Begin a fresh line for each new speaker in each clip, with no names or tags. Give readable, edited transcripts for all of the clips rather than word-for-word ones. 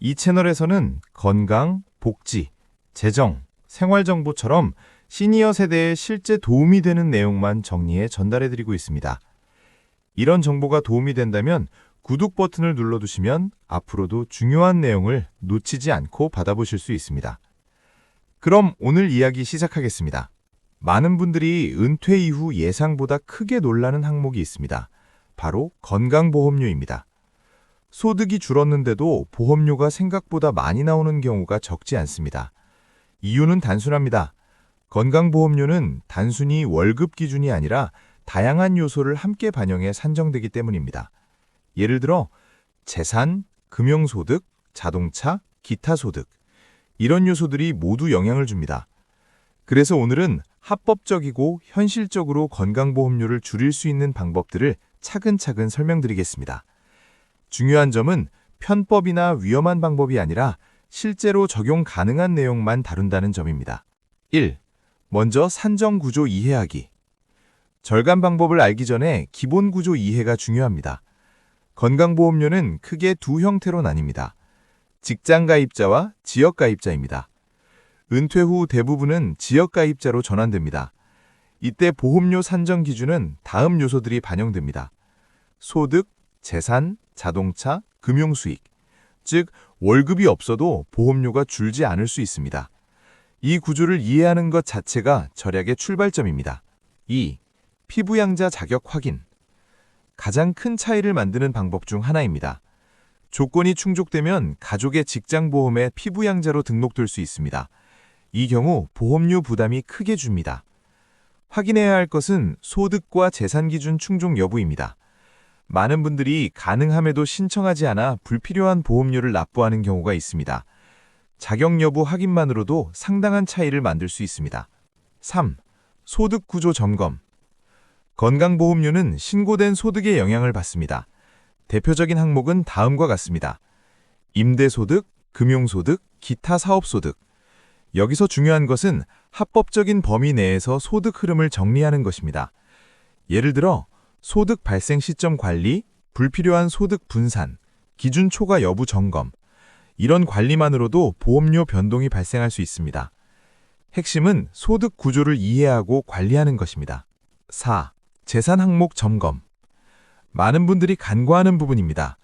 이 채널에서는 건강, 복지, 재정, 생활 정보처럼 시니어 세대에 실제 도움이 되는 내용만 정리해 전달해드리고 있습니다. 이런 정보가 도움이 된다면 구독 버튼을 눌러두시면 앞으로도 중요한 내용을 놓치지 않고 받아보실 수 있습니다. 그럼 오늘 이야기 시작하겠습니다. 많은 분들이 은퇴 이후 예상보다 크게 놀라는 항목이 있습니다. 바로 건강보험료입니다. 소득이 줄었는데도 보험료가 생각보다 많이 나오는 경우가 적지 않습니다. 이유는 단순합니다. 건강보험료는 단순히 월급 기준이 아니라 다양한 요소를 함께 반영해 산정되기 때문입니다. 예를 들어 재산, 금융소득, 자동차, 기타 소득 이런 요소들이 모두 영향을 줍니다. 그래서 오늘은 합법적이고 현실적으로 건강보험료를 줄일 수 있는 방법들을 차근차근 설명드리겠습니다. 중요한 점은 편법이나 위험한 방법이 아니라 실제로 적용 가능한 내용만 다룬다는 점입니다. 1. 먼저 산정 구조 이해하기. 절감 방법을 알기 전에 기본 구조 이해가 중요합니다. 건강보험료는 크게 두 형태로 나뉩니다. 직장가입자와 지역가입자입니다. 은퇴 후 대부분은 지역가입자로 전환됩니다. 이때 보험료 산정 기준은 다음 요소들이 반영됩니다. 소득, 재산, 자동차, 금융수익, 즉 월급이 없어도 보험료가 줄지 않을 수 있습니다. 이 구조를 이해하는 것 자체가 절약의 출발점입니다. 2. 피부양자 자격 확인. 가장 큰 차이를 만드는 방법 중 하나입니다. 조건이 충족되면 가족의 직장보험에 피부양자로 등록될 수 있습니다. 이 경우 보험료 부담이 크게 줍니다. 확인해야 할 것은 소득과 재산 기준 충족 여부입니다. 많은 분들이 가능함에도 신청하지 않아 불필요한 보험료를 납부하는 경우가 있습니다. 자격 여부 확인만으로도 상당한 차이를 만들 수 있습니다. 3. 소득 구조 점검. 건강보험료는 신고된 소득에 영향을 받습니다. 대표적인 항목은 다음과 같습니다. 임대소득, 금융소득, 기타 사업소득. 여기서 중요한 것은 합법적인 범위 내에서 소득 흐름을 정리하는 것입니다. 예를 들어 소득 발생 시점 관리, 불필요한 소득 분산, 기준 초과 여부 점검. 이런 관리만으로도 보험료 변동이 발생할 수 있습니다. 핵심은 소득 구조를 이해하고 관리하는 것입니다. 4. 재산 항목 점검. 많은 분들이 간과하는 부분입니다.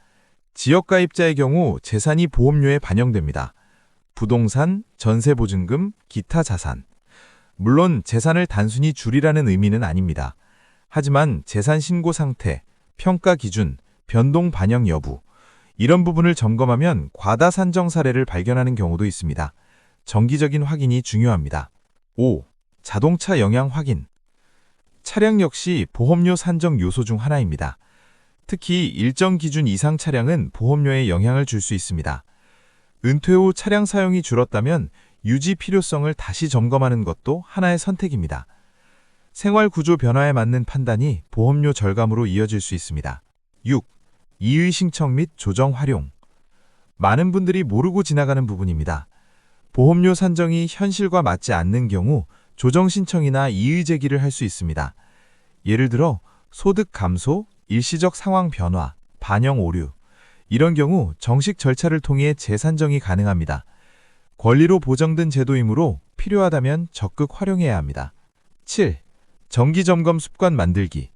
지역가입자의 경우 재산이 보험료에 반영됩니다. 부동산, 전세보증금, 기타 자산. 물론 재산을 단순히 줄이라는 의미는 아닙니다. 하지만 재산 신고 상태, 평가 기준, 변동 반영 여부, 이런 부분을 점검하면 과다 산정 사례를 발견하는 경우도 있습니다. 정기적인 확인이 중요합니다. 5. 자동차 영향 확인. 차량 역시 보험료 산정 요소 중 하나입니다. 특히 일정 기준 이상 차량은 보험료에 영향을 줄 수 있습니다. 은퇴 후 차량 사용이 줄었다면 유지 필요성을 다시 점검하는 것도 하나의 선택입니다. 생활 구조 변화에 맞는 판단이 보험료 절감으로 이어질 수 있습니다. 6. 이의 신청 및 조정 활용. 많은 분들이 모르고 지나가는 부분입니다. 보험료 산정이 현실과 맞지 않는 경우 조정 신청이나 이의 제기를 할 수 있습니다. 예를 들어 소득 감소, 일시적 상황 변화, 반영 오류. 이런 경우 정식 절차를 통해 재산정이 가능합니다. 권리로 보장된 제도이므로 필요하다면 적극 활용해야 합니다. 7. 정기점검 습관 만들기.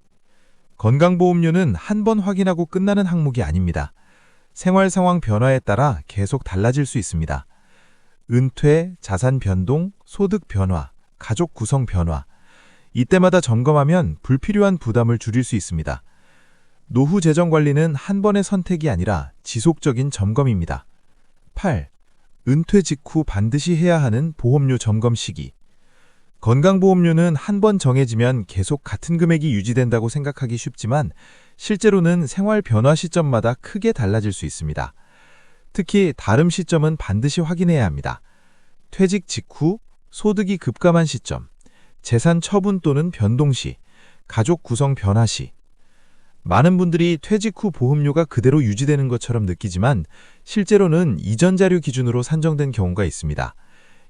건강보험료는 한 번 확인하고 끝나는 항목이 아닙니다. 생활 상황 변화에 따라 계속 달라질 수 있습니다. 은퇴, 자산 변동, 소득 변화, 가족 구성 변화. 이때마다 점검하면 불필요한 부담을 줄일 수 있습니다. 노후 재정 관리는 한 번의 선택이 아니라 지속적인 점검입니다. 8. 은퇴 직후 반드시 해야 하는 보험료 점검 시기. 건강보험료는 한 번 정해지면 계속 같은 금액이 유지된다고 생각하기 쉽지만 실제로는 생활 변화 시점마다 크게 달라질 수 있습니다. 특히 다름 시점은 반드시 확인해야 합니다. 퇴직 직후, 소득이 급감한 시점, 재산 처분 또는 변동 시, 가족 구성 변화 시. 많은 분들이 퇴직 후 보험료가 그대로 유지되는 것처럼 느끼지만 실제로는 이전 자료 기준으로 산정된 경우가 있습니다.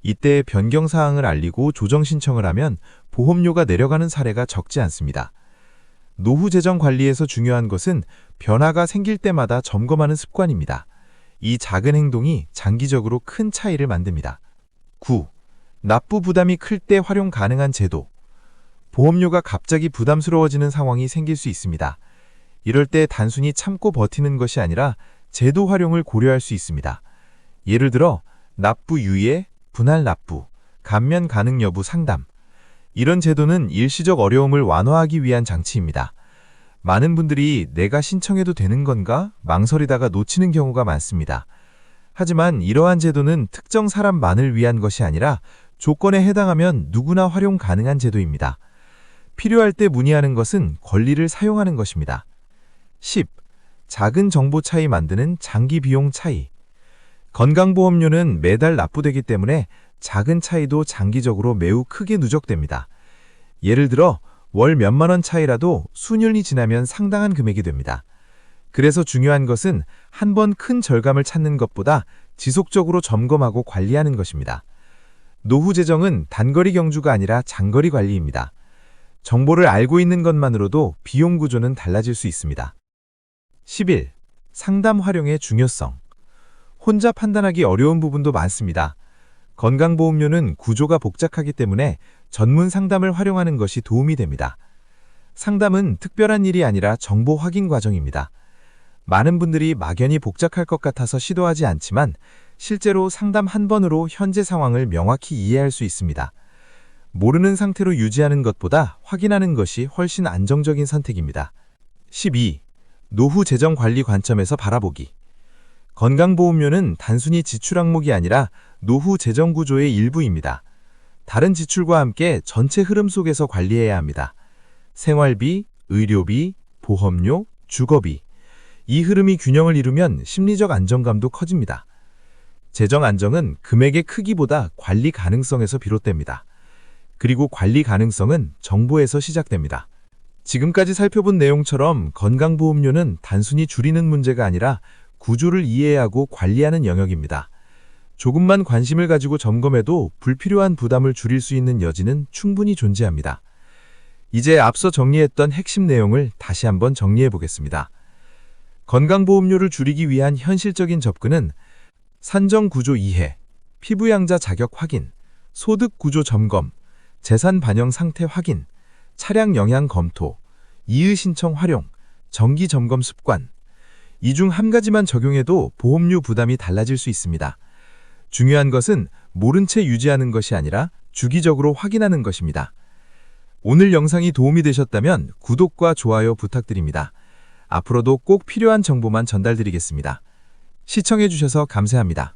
이때 변경 사항을 알리고 조정 신청을 하면 보험료가 내려가는 사례가 적지 않습니다. 노후 재정 관리에서 중요한 것은 변화가 생길 때마다 점검하는 습관입니다. 이 작은 행동이 장기적으로 큰 차이를 만듭니다. 9. 납부 부담이 클 때 활용 가능한 제도. 보험료가 갑자기 부담스러워지는 상황이 생길 수 있습니다. 이럴 때 단순히 참고 버티는 것이 아니라 제도 활용을 고려할 수 있습니다. 예를 들어 납부 유예, 분할 납부, 감면 가능 여부 상담. 이런 제도는 일시적 어려움을 완화하기 위한 장치입니다. 많은 분들이 내가 신청해도 되는 건가 망설이다가 놓치는 경우가 많습니다. 하지만 이러한 제도는 특정 사람만을 위한 것이 아니라 조건에 해당하면 누구나 활용 가능한 제도입니다. 필요할 때 문의하는 것은 권리를 사용하는 것입니다. 10. 작은 정보 차이 만드는 장기 비용 차이. 건강보험료는 매달 납부되기 때문에 작은 차이도 장기적으로 매우 크게 누적됩니다. 예를 들어 월 몇만 원 차이라도 수년이 지나면 상당한 금액이 됩니다. 그래서 중요한 것은 한 번 큰 절감을 찾는 것보다 지속적으로 점검하고 관리하는 것입니다. 노후 재정은 단거리 경주가 아니라 장거리 관리입니다. 정보를 알고 있는 것만으로도 비용 구조는 달라질 수 있습니다. 11. 상담 활용의 중요성. 혼자 판단하기 어려운 부분도 많습니다. 건강보험료는 구조가 복잡하기 때문에 전문 상담을 활용하는 것이 도움이 됩니다. 상담은 특별한 일이 아니라 정보 확인 과정입니다. 많은 분들이 막연히 복잡할 것 같아서 시도하지 않지만 실제로 상담 한 번으로 현재 상황을 명확히 이해할 수 있습니다. 모르는 상태로 유지하는 것보다 확인하는 것이 훨씬 안정적인 선택입니다. 12. 노후 재정 관리 관점에서 바라보기. 건강보험료는 단순히 지출 항목이 아니라 노후 재정 구조의 일부입니다. 다른 지출과 함께 전체 흐름 속에서 관리해야 합니다. 생활비, 의료비, 보험료, 주거비. 이 흐름이 균형을 이루면 심리적 안정감도 커집니다. 재정 안정은 금액의 크기보다 관리 가능성에서 비롯됩니다. 그리고 관리 가능성은 정보에서 시작됩니다. 지금까지 살펴본 내용처럼 건강보험료는 단순히 줄이는 문제가 아니라 구조를 이해하고 관리하는 영역입니다. 조금만 관심을 가지고 점검해도 불필요한 부담을 줄일 수 있는 여지는 충분히 존재합니다. 이제 앞서 정리했던 핵심 내용을 다시 한번 정리해 보겠습니다. 건강보험료를 줄이기 위한 현실적인 접근은 산정구조 이해, 피부양자 자격 확인, 소득구조 점검, 재산 반영 상태 확인, 차량 영향 검토, 이의 신청 활용, 정기 점검 습관. 이 중 한 가지만 적용해도 보험료 부담이 달라질 수 있습니다. 중요한 것은 모른 채 유지하는 것이 아니라 주기적으로 확인하는 것입니다. 오늘 영상이 도움이 되셨다면 구독과 좋아요 부탁드립니다. 앞으로도 꼭 필요한 정보만 전달드리겠습니다. 시청해주셔서 감사합니다.